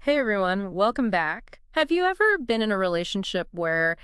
Hey everyone, welcome back. Have you ever been in a relationship where,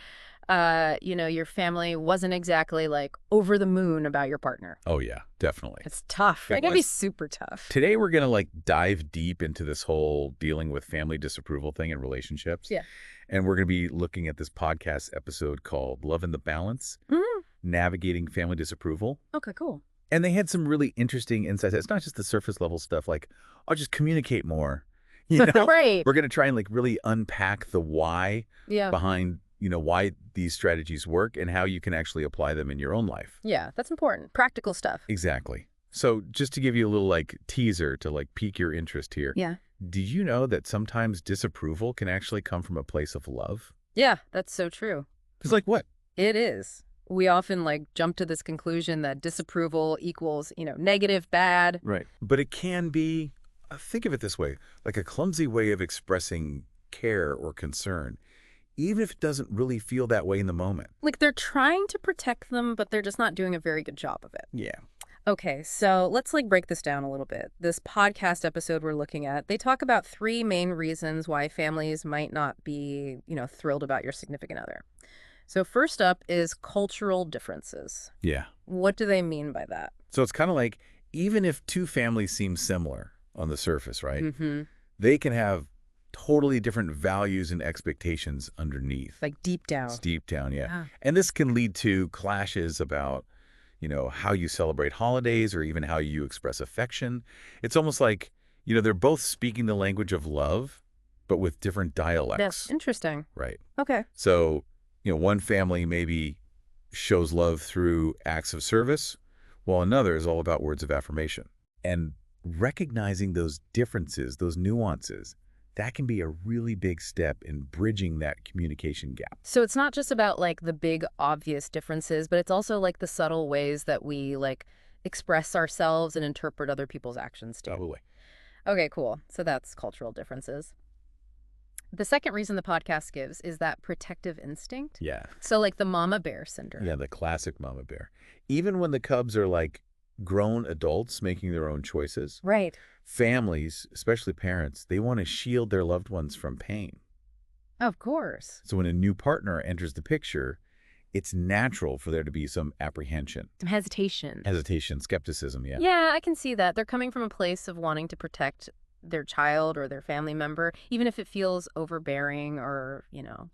your family wasn't exactly like over the moon about your partner? Oh yeah, definitely. It's tough. It It can be was. super tough. Today we're gonna dive deep into this whole dealing with family disapproval thing in relationships. Yeah. And we're gonna be looking at this podcast episode called Love and the Balance, Mm, Navigating Family Disapproval. okay, cool. And they had some really interesting insights. It's not just the surface level stuff like, I'll just communicate more. You know? Right. We're gonna try and really unpack the why Yeah. behind, why these strategies work and how you can actually apply them in your own life. Yeah, that's important. Practical stuff. Exactly. So just to give you a little teaser to pique your interest here. Yeah. Did you know that sometimes disapproval can actually come from a place of love? Yeah, that's so true. It's like what? It is. We often jump to this conclusion that disapproval equals, negative, bad. Right. But it can be, think of it this way, like a clumsy way of expressing care or concern, even if it doesn't really feel that way in the moment. Like they're trying to protect them, but they're just not doing a very good job of it. Yeah. Okay, so let's break this down a little bit. This podcast episode we're looking at, they talk about three main reasons why families might not be, thrilled about your significant other. So first up is cultural differences. Yeah. What do they mean by that? So it's kind of like, even if two families seem similar on the surface, right? Mm-hmm. They can have totally different values and expectations underneath. Like deep down. It's deep down, yeah. Yeah. And this can lead to clashes about, how you celebrate holidays or even how you express affection. It's almost like, they're both speaking the language of love, but with different dialects. That's interesting. Right. Okay. So, one family maybe shows love through acts of service, while another is all about words of affirmation. And recognizing those differences, those nuances, that can be a really big step in bridging that communication gap. So it's not just about the big obvious differences, but it's also the subtle ways that we express ourselves and interpret other people's actions too. Totally. Okay, cool. So that's cultural differences. The second reason the podcast gives is that protective instinct. Yeah. So the mama bear syndrome. Yeah, the classic mama bear. Even when the cubs are grown adults making their own choices, Right. families, especially parents, they want to shield their loved ones from pain. Of course. So when a new partner enters the picture, it's natural for there to be some apprehension, Some hesitation. skepticism, yeah. Yeah, I can see that. They're coming from a place of wanting to protect their child or their family member, even if it feels overbearing or,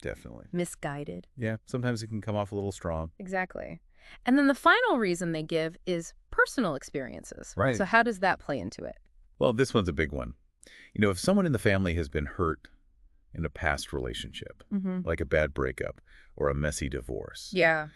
Definitely. misguided. Yeah, sometimes it can come off a little strong. Exactly. And then the final reason they give is personal experiences. Right. So how does that play into it? Well, this one's a big one. If someone in the family has been hurt in a past relationship, Mm-hmm. like a bad breakup or a messy divorce, Yeah.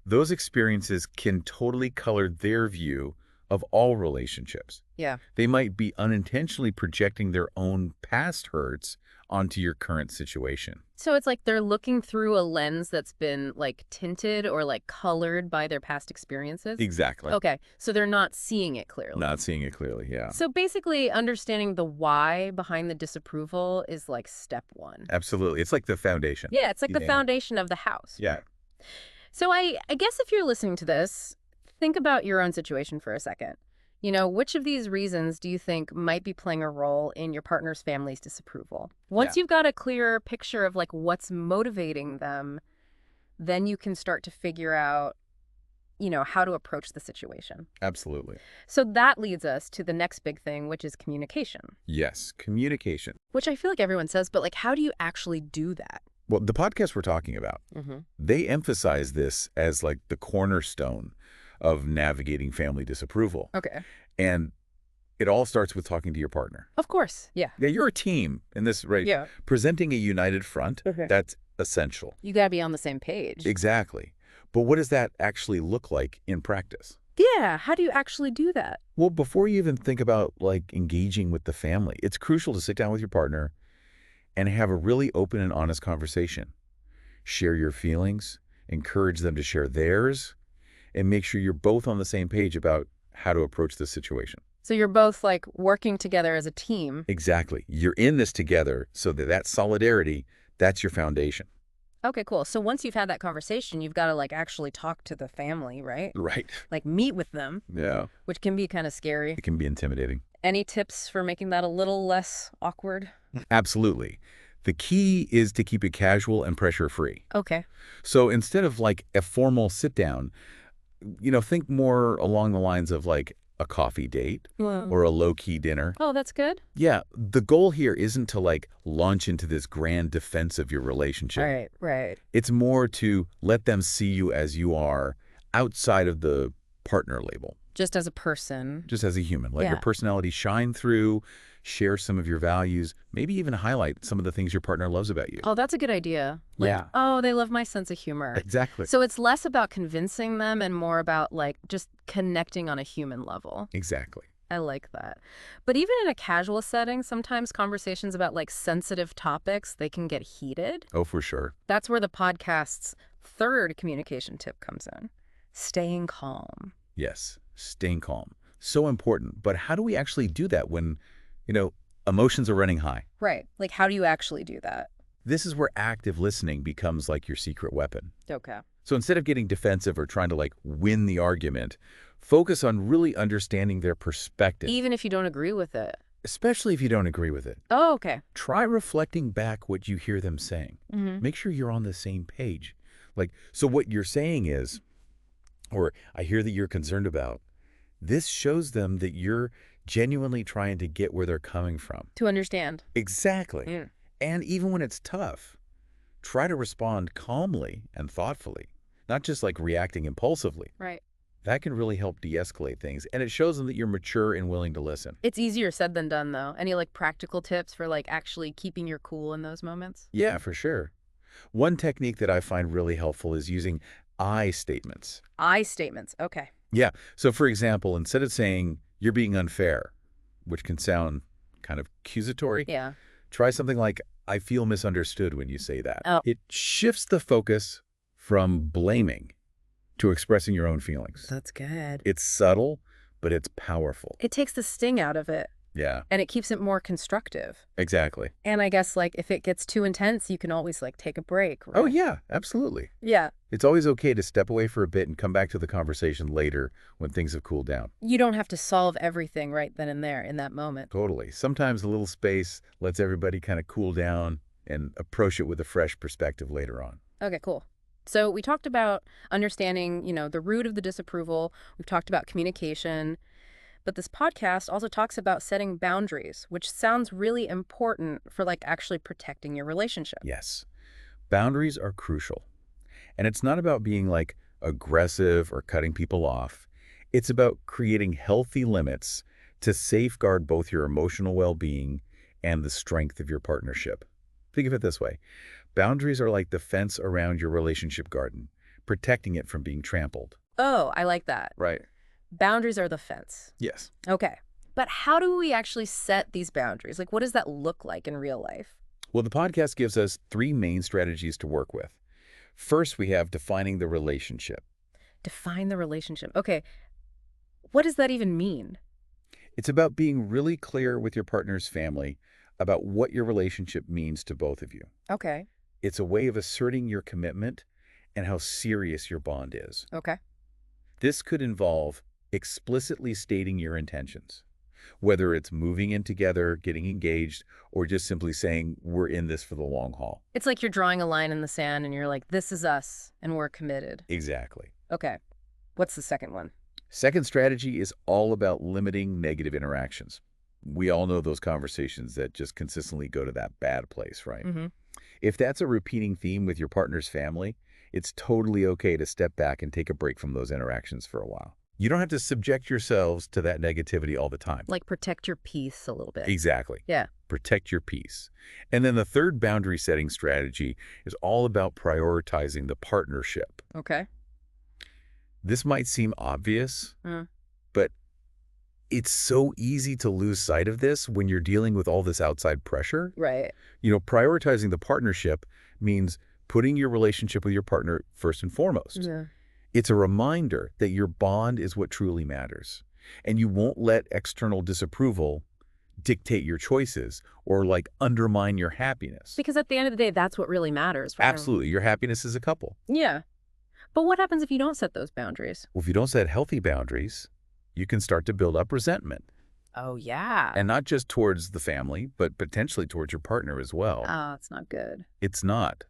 those experiences can totally color their view of all relationships. Yeah. They might be unintentionally projecting their own past hurts onto your current situation. So it's they're looking through a lens that's been tinted or colored by their past experiences? Exactly. Okay. So they're not seeing it clearly. Not seeing it clearly, yeah. So basically understanding the why behind the disapproval is step one. Absolutely. It's like the foundation. Yeah, it's the Yeah. foundation of the house. Yeah. So I guess if you're listening to this, think about your own situation for a second. Which of these reasons do you think might be playing a role in your partner's family's disapproval? Once you've got a clearer picture of what's motivating them, then you can start to figure out, how to approach the situation. Absolutely. So that leads us to the next big thing, which is communication, Yes, communication. which I feel like everyone says, but how do you actually do that? Well, the podcast we're talking about, Mm-hmm. they emphasize this as the cornerstone of navigating family disapproval. Okay. And it all starts with talking to your partner. Of course. Yeah. Yeah, you're a team in this, right? Yeah. Presenting a united front, Okay. that's essential. You got to be on the same page. Exactly. But what does that actually look like in practice? Yeah. How do you actually do that? Well, before you even think about engaging with the family, it's crucial to sit down with your partner and have a really open and honest conversation. Share your feelings, encourage them to share theirs, and make sure you're both on the same page about how to approach this situation. So you're both working together as a team. Exactly. You're in this together, so that solidarity, that's your foundation. Okay, cool. So once you've had that conversation, you've got to actually talk to the family, right? Right. Meet with them, Yeah. which can be kind of scary. It can be intimidating. Any tips for making that a little less awkward? Absolutely. The key is to keep it casual and pressure-free. Okay. So instead of like a formal sit-down, think more along the lines of like a coffee date Well, or a low-key dinner. oh, that's good. Yeah, the goal here isn't to like launch into this grand defense of your relationship. Right, right. It's more to let them see you as you are outside of the partner label, Just as a person. just as a human. Let your Yeah. personality shine through, share some of your values, maybe even highlight some of the things your partner loves about you. Oh, that's a good idea. Like, Yeah. oh, they love my sense of humor. Exactly. So it's less about convincing them and more about like just connecting on a human level. Exactly. I like that. But even in a casual setting, sometimes conversations about like sensitive topics, they can get heated. Oh, for sure. That's where the podcast's third communication tip comes in. Staying calm. Yes. Staying calm. So important. But how do we actually do that when, emotions are running high? Right. Like, how do you actually do that? This is where active listening becomes like your secret weapon. Okay. So instead of getting defensive or trying to like win the argument, focus on really understanding their perspective, Even if you don't agree with it. especially if you don't agree with it. Oh, okay. Try reflecting back what you hear them saying. Mm-hmm. Make sure you're on the same page. Like, so what you're saying is, or I hear that you're concerned about, this shows them that you're genuinely trying to get where they're coming from. To understand. Exactly. Mm. And even when it's tough, try to respond calmly and thoughtfully, not just like reacting impulsively. Right. That can really help de-escalate things, and it shows them that you're mature and willing to listen. It's easier said than done, though. Any like practical tips for like actually keeping your cool in those moments? Yeah, for sure. One technique that I find really helpful is using I statements. I statements. Okay. Yeah, so for example, instead of saying, you're being unfair, which can sound kind of accusatory, Yeah. try something like, I feel misunderstood when you say that. Oh. It shifts the focus from blaming to expressing your own feelings. That's good. It's subtle, but it's powerful. It takes the sting out of it Yeah, and it keeps it more constructive. exactly. And I guess like if it gets too intense, you can always like take a break. Right? Oh, yeah, absolutely. Yeah. It's always okay to step away for a bit and come back to the conversation later when things have cooled down. You don't have to solve everything right then and there in that moment. Totally. Sometimes a little space lets everybody kind of cool down and approach it with a fresh perspective later on. Okay, cool. So we talked about understanding, the root of the disapproval. We've talked about communication. But this podcast also talks about setting boundaries, which sounds really important for like actually protecting your relationship. Yes, boundaries are crucial. And it's not about being like aggressive or cutting people off. It's about creating healthy limits to safeguard both your emotional well-being and the strength of your partnership. Think of it this way. Boundaries are like the fence around your relationship garden, protecting it from being trampled. Oh, I like that. Right. Boundaries are the fence. Yes. Okay. But how do we actually set these boundaries? Like, what does that look like in real life? Well, the podcast gives us 3 main strategies to work with. First, we have defining the relationship. Define the relationship. Okay. What does that even mean? It's about being really clear with your partner's family about what your relationship means to both of you. Okay. It's a way of asserting your commitment and how serious your bond is. Okay. This could involve explicitly stating your intentions, whether it's moving in together, getting engaged, or just simply saying, we're in this for the long haul. It's like you're drawing a line in the sand and you're like, this is us and we're committed. Exactly. Okay. What's the second one? Second strategy is all about limiting negative interactions. We all know those conversations that just consistently go to that bad place, right? Mm-hmm. If that's a repeating theme with your partner's family, it's totally okay to step back and take a break from those interactions for a while. You don't have to subject yourselves to that negativity all the time. Like protect your peace a little bit. Exactly. Yeah. Protect your peace. And then the third boundary setting strategy is all about prioritizing the partnership. Okay. This might seem obvious, Mm. but it's so easy to lose sight of this when you're dealing with all this outside pressure. Right. Prioritizing the partnership means putting your relationship with your partner first and foremost. Yeah. It's a reminder that your bond is what truly matters, and you won't let external disapproval dictate your choices or like undermine your happiness. Because at the end of the day, that's what really matters. Right? Absolutely. Your happiness as a couple. Yeah. But what happens if you don't set those boundaries? Well, if you don't set healthy boundaries, you can start to build up resentment. Oh, yeah. And not just towards the family, but potentially towards your partner as well. Oh, it's not good. It's not.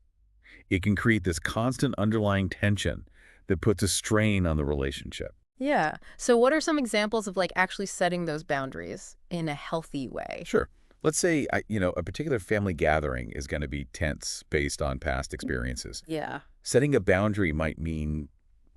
It can create this constant underlying tension that puts a strain on the relationship. Yeah. So what are some examples of like actually setting those boundaries in a healthy way? Sure. Let's say, a particular family gathering is going to be tense based on past experiences. Yeah. Setting a boundary might mean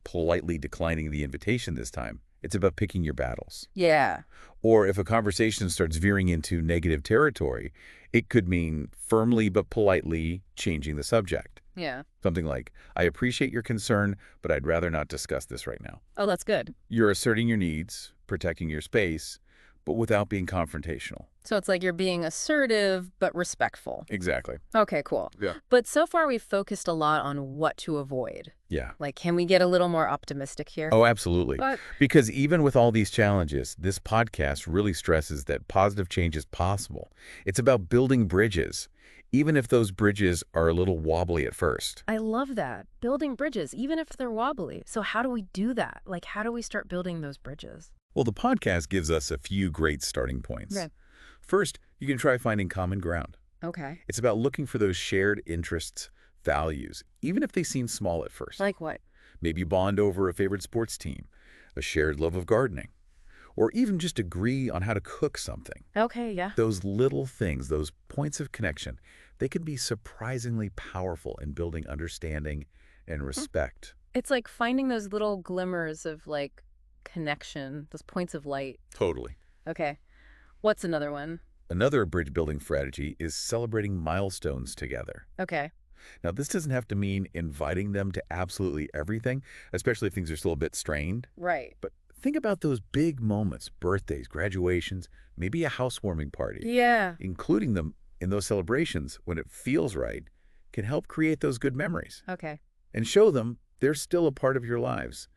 politely declining the invitation this time. It's about picking your battles. Yeah. Or if a conversation starts veering into negative territory, it could mean firmly but politely changing the subject. Yeah. Something like, I appreciate your concern, but I'd rather not discuss this right now. Oh, that's good. You're asserting your needs, protecting your space, but without being confrontational. So it's like you're being assertive but respectful. Exactly. Okay, cool. Yeah. But so far we've focused a lot on what to avoid. Yeah. Like, can we get a little more optimistic here? Oh, absolutely. But Because even with all these challenges, this podcast really stresses that positive change is possible. It's about building bridges, even if those bridges are a little wobbly at first. I love that. Building bridges, even if they're wobbly. So how do we do that? Like, how do we start building those bridges? Well, the podcast gives us a few great starting points. Right. First, you can try finding common ground. Okay. It's about looking for those shared interests, values, even if they seem small at first. Like what? Maybe bond over a favorite sports team, a shared love of gardening, or even just agree on how to cook something. Okay, yeah. Those little things, those points of connection, they can be surprisingly powerful in building understanding and respect. It's like finding those little glimmers of like connection, those points of light. Totally. Okay. What's another one? Another bridge-building strategy is celebrating milestones together. Okay. Now, this doesn't have to mean inviting them to absolutely everything, especially if things are still a bit strained. Right. But think about those big moments, birthdays, graduations, maybe a housewarming party. Yeah. Including them in those celebrations when it feels right can help create those good memories Okay. and show them they're still a part of your lives,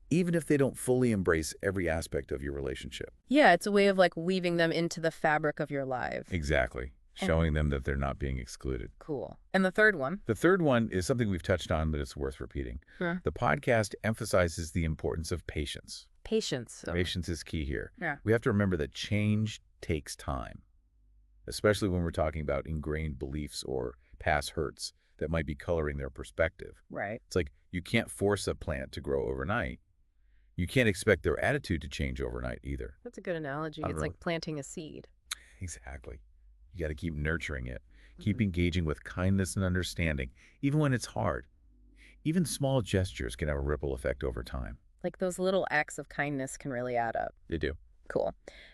even if they don't fully embrace every aspect of your relationship. Yeah, it's a way of like weaving them into the fabric of your life. Exactly. Showing them that they're not being excluded. Cool. And the third one? The third one is something we've touched on, but it's worth repeating. Sure. The podcast emphasizes the importance of patience. Patience. Patience is key here. Yeah. We have to remember that change takes time, especially when we're talking about ingrained beliefs or past hurts that might be coloring their perspective. Right. It's like you can't force a plant to grow overnight. You can't expect their attitude to change overnight either. That's a good analogy. It's like planting a seed. Exactly. You got to keep nurturing it. Keep engaging with kindness and understanding, even when it's hard. Even small gestures can have a ripple effect over time. Like those little acts of kindness can really add up. They do. Cool.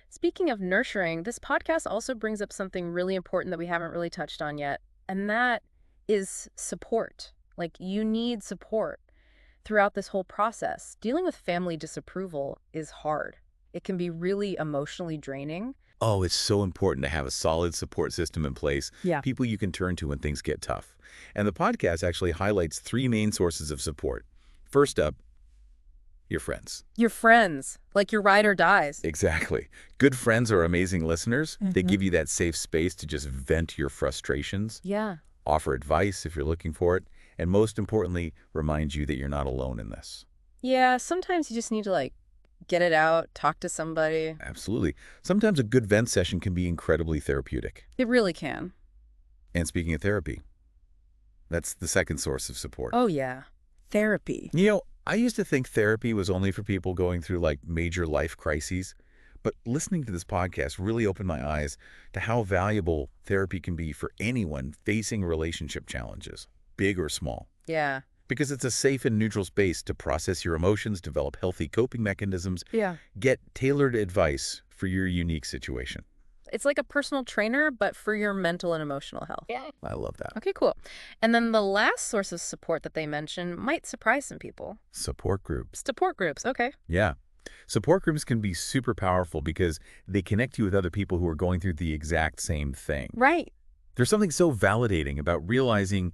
Speaking of nurturing, this podcast also brings up something really important that we haven't really touched on yet, and that is support. Like, you need support throughout this whole process. Dealing with family disapproval is hard. It can be really emotionally draining. Oh, it's so important to have a solid support system in place. Yeah. People you can turn to when things get tough. And the podcast actually highlights three main sources of support. First up, your friends. Your friends, like your ride or dies. Exactly. Good friends are amazing listeners. They Mhm. give you that safe space to just vent your frustrations, Yeah. offer advice if you're looking for it, and most importantly, remind you that you're not alone in this. Yeah, sometimes you just need to like get it out, talk to somebody. Absolutely. Sometimes a good vent session can be incredibly therapeutic. It really can. And speaking of therapy, that's the second source of support. Oh, yeah. Therapy. I used to think therapy was only for people going through like major life crises, but listening to this podcast really opened my eyes to how valuable therapy can be for anyone facing relationship challenges, big or small. Yeah. Because it's a safe and neutral space to process your emotions, develop healthy coping mechanisms, Yeah. get tailored advice for your unique situation. It's like a personal trainer, but for your mental and emotional health. Yeah. I love that. Okay, cool. And then the last source of support that they mention might surprise some people. Support groups. Support groups. Okay. Yeah. Support groups can be super powerful because they connect you with other people who are going through the exact same thing. Right. There's something so validating about realizing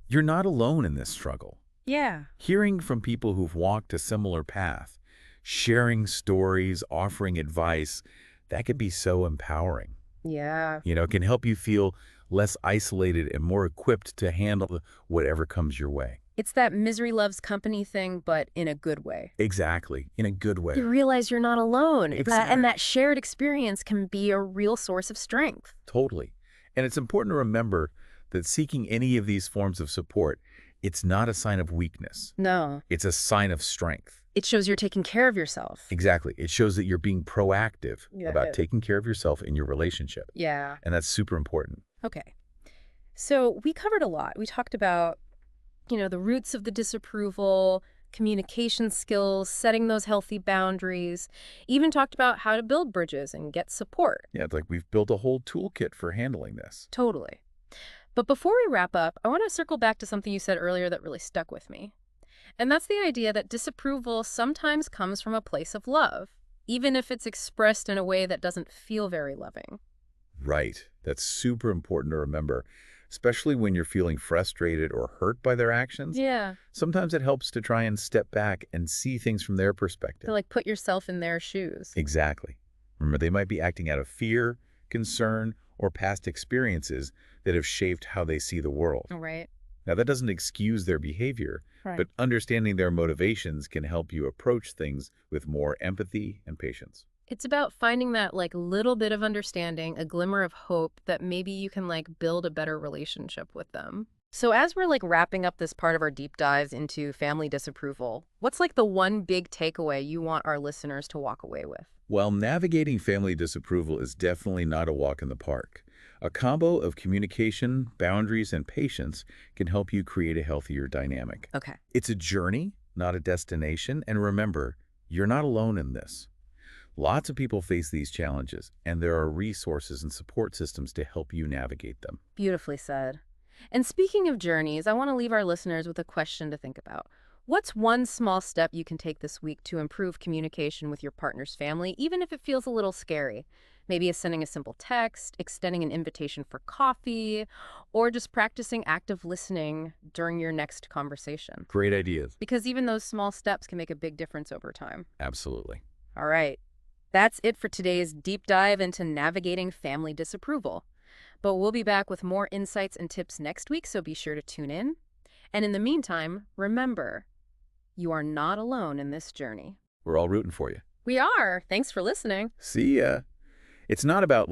you're not alone in this struggle. Yeah. Hearing from people who've walked a similar path, sharing stories, offering advice, that could be so empowering. Yeah. It can help you feel less isolated and more equipped to handle whatever comes your way. It's that misery loves company thing, but in a good way. Exactly. In a good way. You realize you're not alone, Exactly. and that shared experience can be a real source of strength. Totally. And it's important to remember that seeking any of these forms of support, it's not a sign of weakness. No. It's a sign of strength. It shows you're taking care of yourself. Exactly. It shows that you're being proactive Yeah. about taking care of yourself in your relationship. Yeah. And that's super important. Okay. So we covered a lot. We talked about, the roots of the disapproval, communication skills, setting those healthy boundaries, even talked about how to build bridges and get support. Yeah, it's like we've built a whole toolkit for handling this. Totally. But before we wrap up, I want to circle back to something you said earlier that really stuck with me. And that's the idea that disapproval sometimes comes from a place of love, even if it's expressed in a way that doesn't feel very loving. Right. That's super important to remember, especially when you're feeling frustrated or hurt by their actions. Yeah. Sometimes it helps to try and step back and see things from their perspective. To put yourself in their shoes. Exactly. Remember, they might be acting out of fear, concern, or past experiences that have shaped how they see the world. Right. Now, that doesn't excuse their behavior, Right. but understanding their motivations can help you approach things with more empathy and patience. It's about finding that little bit of understanding, a glimmer of hope that maybe you can build a better relationship with them. So as we're wrapping up this part of our deep dives into family disapproval, what's the one big takeaway you want our listeners to walk away with? While navigating family disapproval is definitely not a walk in the park, a combo of communication, boundaries, and patience can help you create a healthier dynamic. Okay. It's a journey, not a destination, and remember, you're not alone in this. Lots of people face these challenges, and there are resources and support systems to help you navigate them. Beautifully said. And speaking of journeys, I want to leave our listeners with a question to think about. What's one small step you can take this week to improve communication with your partner's family, even if it feels a little scary? Maybe it's sending a simple text, extending an invitation for coffee, or just practicing active listening during your next conversation. Great ideas. Because even those small steps can make a big difference over time. Absolutely. All right. That's it for today's deep dive into navigating family disapproval. But we'll be back with more insights and tips next week, so be sure to tune in. And in the meantime, remember, you are not alone in this journey. We're all rooting for you. We are. Thanks for listening. See ya. It's not about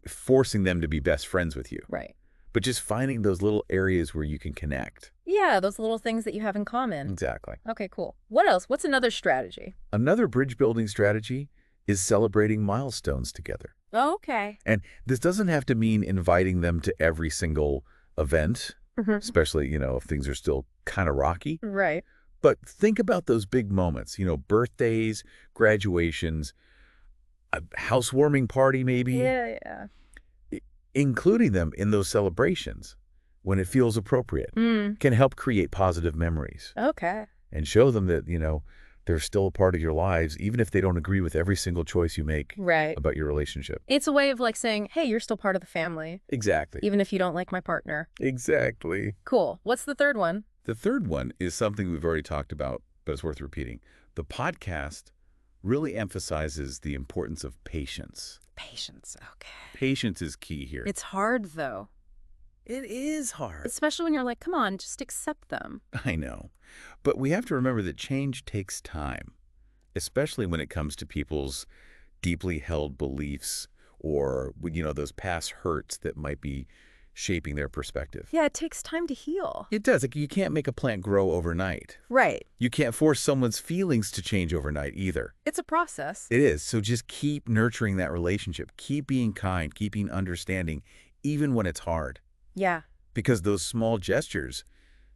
forcing them to be best friends with you, Right. but just finding those little areas where you can connect. Yeah, those little things that you have in common. Exactly. Okay, cool. What else? What's another strategy? Another bridge-building strategy is celebrating milestones together. Oh, okay. And this doesn't have to mean inviting them to every single event, especially, if things are still kind of rocky. Right. But think about those big moments, birthdays, graduations, a housewarming party maybe. Yeah. Including them in those celebrations when it feels appropriate can help create positive memories Okay. and show them that, they're still a part of your lives, even if they don't agree with every single choice you make Right. about your relationship. It's a way of saying, hey, you're still part of the family, Exactly. even if you don't like my partner. Exactly. Cool. What's the third one? The third one is something we've already talked about, but it's worth repeating. The podcast really emphasizes the importance of patience. Patience. Okay. Patience is key here. It's hard, though. It is hard. Especially when you're come on, just accept them. I know. But we have to remember that change takes time, especially when it comes to people's deeply held beliefs or, those past hurts that might be shaping their perspective. Yeah, it takes time to heal. It does. You can't make a plant grow overnight. Right. You can't force someone's feelings to change overnight either. It's a process. It is. So just keep nurturing that relationship. Keep being kind, keep being understanding, even when it's hard. Yeah. Because those small gestures,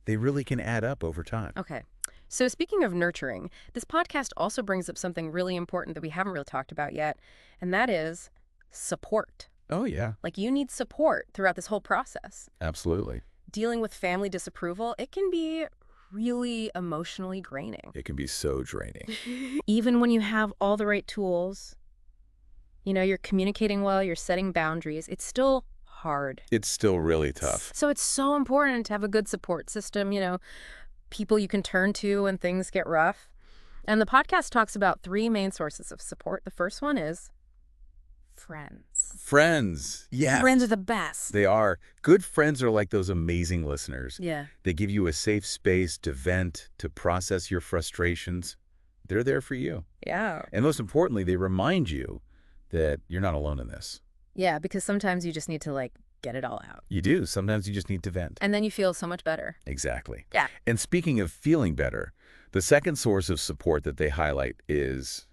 they really can add up over time. Okay. So speaking of nurturing, this podcast also brings up something really important that we haven't really talked about yet, and that is support. Oh, yeah. You need support throughout this whole process. Absolutely. Dealing with family disapproval, it can be really emotionally draining. It can be so draining. Even when you have all the right tools, you're communicating well, you're setting boundaries, it's still hard. It's still really tough. So it's so important to have a good support system, people you can turn to when things get rough. And the podcast talks about 3 main sources of support. The first one is Friends. Friends. Yes. Friends are the best. They are. Good friends are like those amazing listeners. Yeah. They give you a safe space to vent, to process your frustrations. They're there for you. Yeah. And most importantly, they remind you that you're not alone in this. Yeah, because sometimes you just need to, like, get it all out. You do. Sometimes you just need to vent. And then you feel so much better. Exactly. Yeah. And speaking of feeling better, the second source of support that they highlight is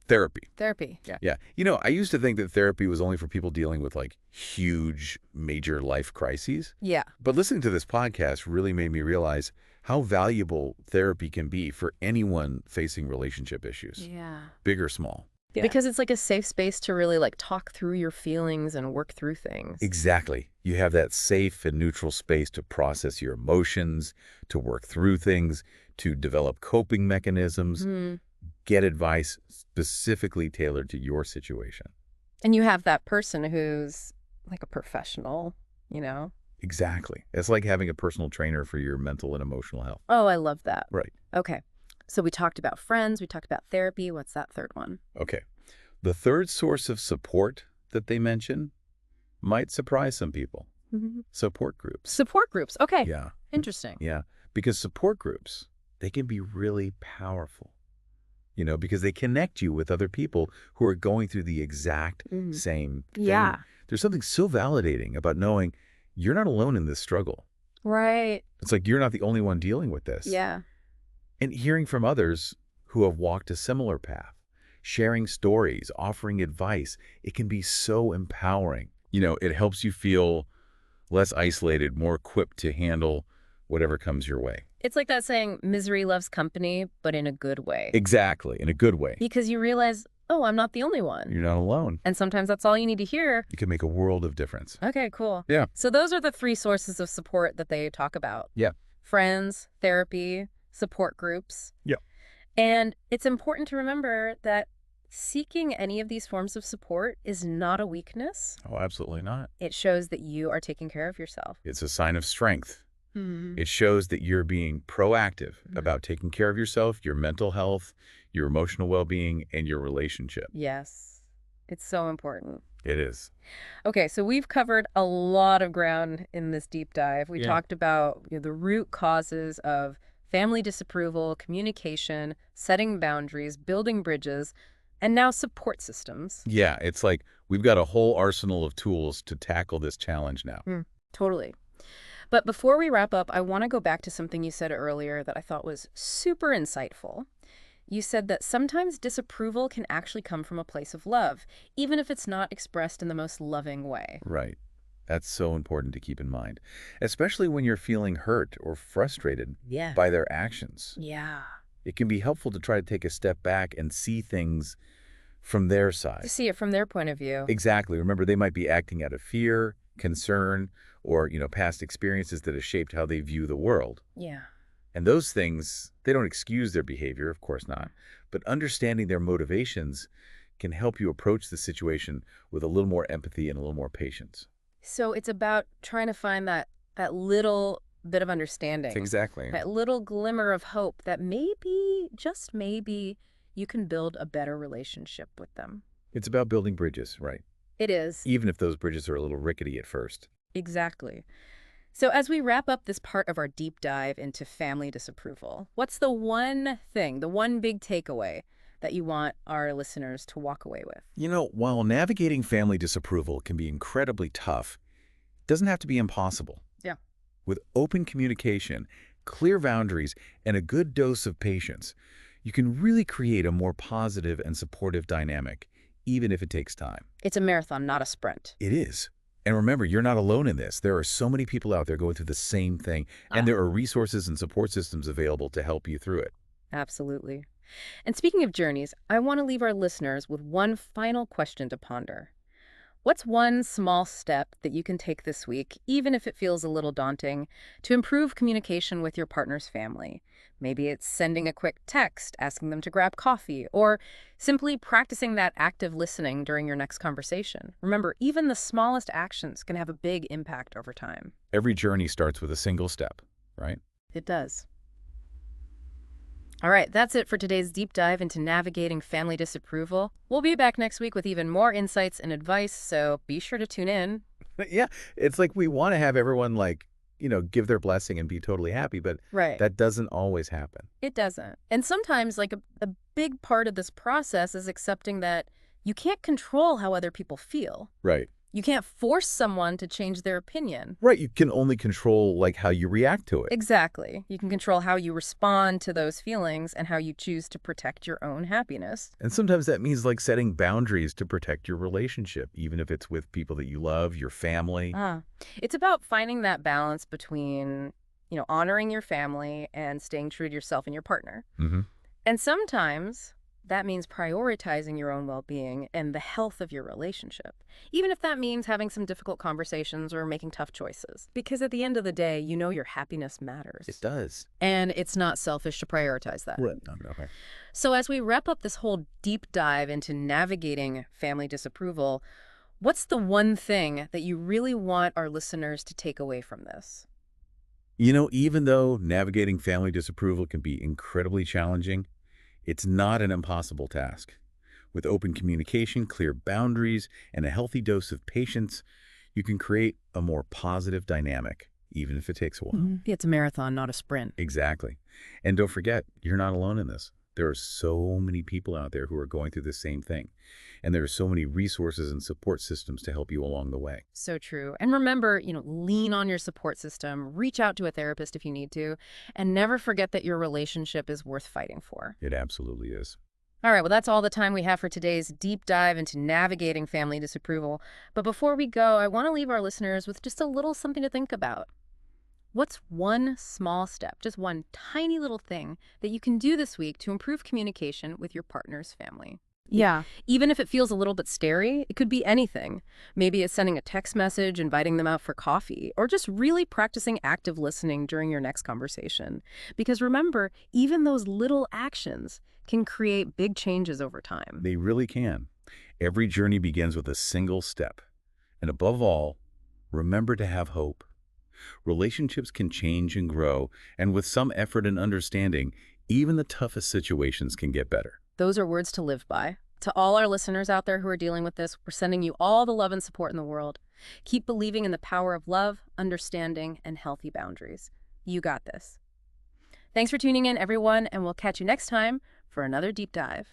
therapy. Therapy. Yeah. Yeah. You know, I used to think that therapy was only for people dealing with like huge, major life crises. Yeah. But listening to this podcast really made me realize how valuable therapy can be for anyone facing relationship issues, Yeah. big or small. Yeah. Because it's like a safe space to really like talk through your feelings and work through things. Exactly. You have that safe and neutral space to process your emotions, to work through things, to develop coping mechanisms, get advice specifically tailored to your situation. And you have that person who's like a professional, you know? Exactly. It's like having a personal trainer for your mental and emotional health. Oh, I love that. Right. Okay. So we talked about friends, we talked about therapy. What's that third one? Okay. The third source of support that they mention might surprise some people. Support groups. Support groups. Okay. Yeah. Interesting. Yeah. Because support groups, they can be really powerful. You know, because they connect you with other people who are going through the exact same thing. Yeah. There's something so validating about knowing you're not alone in this struggle. Right. It's like you're not the only one dealing with this. Yeah. And hearing from others who have walked a similar path, sharing stories, offering advice, it can be so empowering. You know, it helps you feel less isolated, more equipped to handle whatever comes your way. It's like that saying, misery loves company, but in a good way. Exactly, in a good way. Because you realize, oh, I'm not the only one. You're not alone. And sometimes that's all you need to hear. It can make a world of difference. Okay, cool. Yeah. So those are the three sources of support that they talk about. Yeah. Friends, therapy, support groups. Yeah. And it's important to remember that seeking any of these forms of support is not a weakness. Oh, absolutely not. It shows that you are taking care of yourself. It's a sign of strength. It shows that you're being proactive about taking care of yourself, your mental health, your emotional well-being, and your relationship. Yes. It's so important. It is. Okay, so we've covered a lot of ground in this deep dive. We talked about the root causes of family disapproval, communication, setting boundaries, building bridges, and now support systems. Yeah, it's like we've got a whole arsenal of tools to tackle this challenge now. Totally. But before we wrap up, I want to go back to something you said earlier that I thought was super insightful. You said that sometimes disapproval can actually come from a place of love, even if it's not expressed in the most loving way. Right. That's so important to keep in mind, especially when you're feeling hurt or frustrated by their actions. Yeah. It can be helpful to try to take a step back and see things from their side. To see it from their point of view. Exactly. Remember, they might be acting out of fear, concern, or, past experiences that have shaped how they view the world. Yeah. And those things, they don't excuse their behavior, of course not, but understanding their motivations can help you approach the situation with a little more empathy and a little more patience. So it's about trying to find that little bit of understanding. Exactly. That little glimmer of hope that maybe, just maybe, you can build a better relationship with them. It's about building bridges, right? It is. Even if those bridges are a little rickety at first. Exactly. So as we wrap up this part of our deep dive into family disapproval, what's the one thing, the one big takeaway that you want our listeners to walk away with? While navigating family disapproval can be incredibly tough, it doesn't have to be impossible. Yeah. With open communication, clear boundaries, and a good dose of patience, you can really create a more positive and supportive dynamic, even if it takes time. It's a marathon, not a sprint. It is. And remember, you're not alone in this. There are so many people out there going through the same thing, and there are resources and support systems available to help you through it. Absolutely. And speaking of journeys, I want to leave our listeners with one final question to ponder. What's one small step that you can take this week, even if it feels a little daunting, to improve communication with your partner's family? Maybe it's sending a quick text, asking them to grab coffee, or simply practicing that active listening during your next conversation. Remember, even the smallest actions can have a big impact over time. Every journey starts with a single step, right? It does. All right, that's it for today's deep dive into navigating family disapproval. We'll be back next week with even more insights and advice, so be sure to tune in. Yeah, it's like we want to have everyone give their blessing and be totally happy, but Right. that doesn't always happen. It doesn't. And sometimes, like, a big part of this process is accepting that you can't control how other people feel. Right. You can't force someone to change their opinion. Right, you can only control how you react to it. Exactly. You can control how you respond to those feelings and how you choose to protect your own happiness. And sometimes that means setting boundaries to protect your relationship, even if it's with people that you love, your family. Ah, it's about finding that balance between, honoring your family and staying true to yourself and your partner. Hmm. And sometimes that means prioritizing your own well-being and the health of your relationship, even if that means having some difficult conversations or making tough choices. Because at the end of the day, your happiness matters. It does. And it's not selfish to prioritize that. Right. Okay. So as we wrap up this whole deep dive into navigating family disapproval, what's the one thing that you really want our listeners to take away from this? Even though navigating family disapproval can be incredibly challenging, it's not an impossible task. With open communication, clear boundaries, and a healthy dose of patience, you can create a more positive dynamic, even if it takes a while. It's a marathon, not a sprint. Exactly. And don't forget, you're not alone in this. There are so many people out there who are going through the same thing. And there are so many resources and support systems to help you along the way. So true. And remember, lean on your support system, reach out to a therapist if you need to, and never forget that your relationship is worth fighting for. It absolutely is. All right, well, that's all the time we have for today's deep dive into navigating family disapproval. But before we go, I want to leave our listeners with just a little something to think about. What's one small step, just one tiny little thing that you can do this week to improve communication with your partner's family? Yeah. Even if it feels a little bit scary, it could be anything. Maybe it's sending a text message, inviting them out for coffee, or just really practicing active listening during your next conversation. Because remember, even those little actions can create big changes over time. They really can. Every journey begins with a single step. And above all, remember to have hope. Relationships can change and grow, and with some effort and understanding, even the toughest situations can get better. Those are words to live by. To all our listeners out there who are dealing with this, we're sending you all the love and support in the world. Keep believing in the power of love, understanding, and healthy boundaries. You got this. Thanks for tuning in, everyone, and we'll catch you next time for another deep dive.